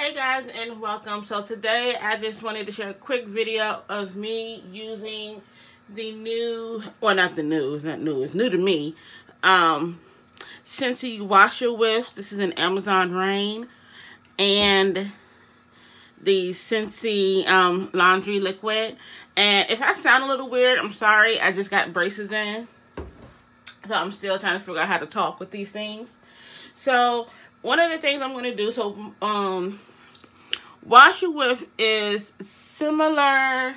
Hey guys, and welcome. So today I just wanted to share a quick video of me using the new, well, not the new, it's not new, it's new to me, Scentsy washer whiffs. This is an Amazon Rain, and the Scentsy laundry liquid. And if I sound a little weird, I'm sorry. I just got braces in, so I'm still trying to figure out how to talk with these things. So one of the things I'm going to do, washer whiff is similar.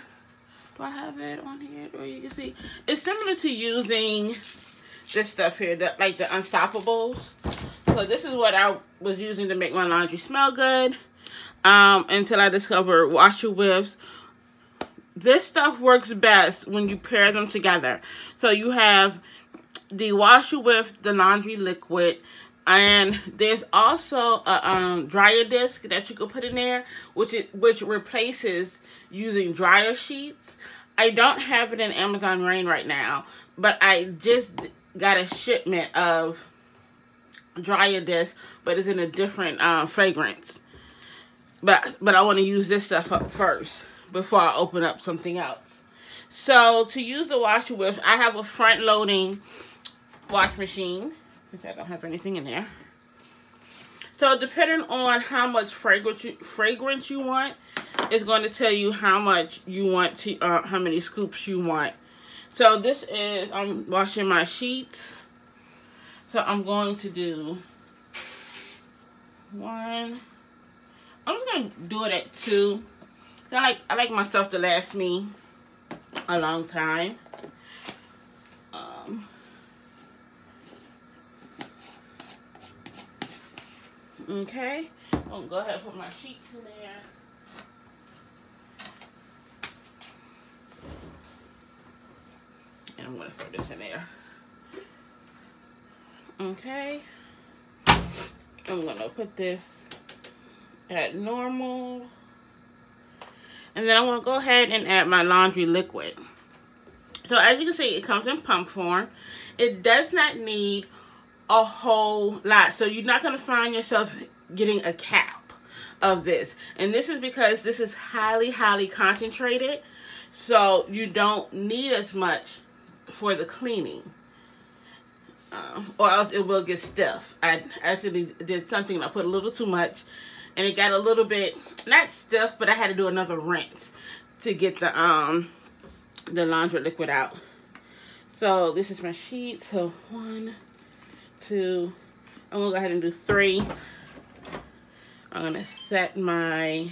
Do I have it on here where you can see? It's similar to using this stuff here, like the Unstoppables. So this is what I was using to make my laundry smell good until I discovered washer whiffs. This stuff works best when you pair them together. So you have the washer whiff, the laundry liquid, and there's also a dryer disc that you can put in there, which replaces using dryer sheets. I don't have it in Amazon Rain right now, but I just got a shipment of dryer disc, but it's in a different fragrance. But I want to use this stuff up first before I open up something else. So to use the washer whiff, I have a front loading wash machine, because I don't have anything in there. So depending on how much fragrance you want, it's going to tell you how much you want to, how many scoops you want. So this is, I'm washing my sheets. So I'm going to do one. I'm just going to do it at 2. So I like my stuff to last me a long time. Okay, I'm going to go ahead and put my sheets in there. And I'm going to throw this in there. Okay. I'm going to put this at normal. And then I'm going to go ahead and add my laundry liquid. So as you can see, it comes in pump form. It does not need a whole lot, so you're not going to find yourself getting a cap of this. And this is because this is highly concentrated, so you don't need as much for the cleaning, or else it will get stiff. I actually did something, I put a little too much and it got a little bit, not stiff, but I had to do another rinse to get the laundry liquid out. So this is my sheet. So 1, 2, I'm gonna go ahead and do 3. I'm gonna set my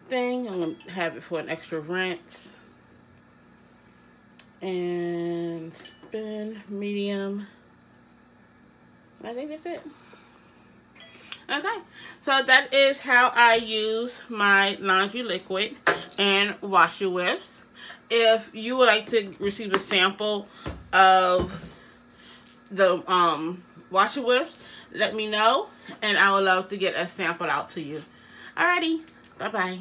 thing. I'm gonna have it for an extra rinse. And spin medium. I think that's it. Okay, so that is how I use my laundry liquid and washer whiffs. If you would like to receive a sample of the washer whiffs, let me know, and I would love to get a sample out to you. Alrighty, bye bye.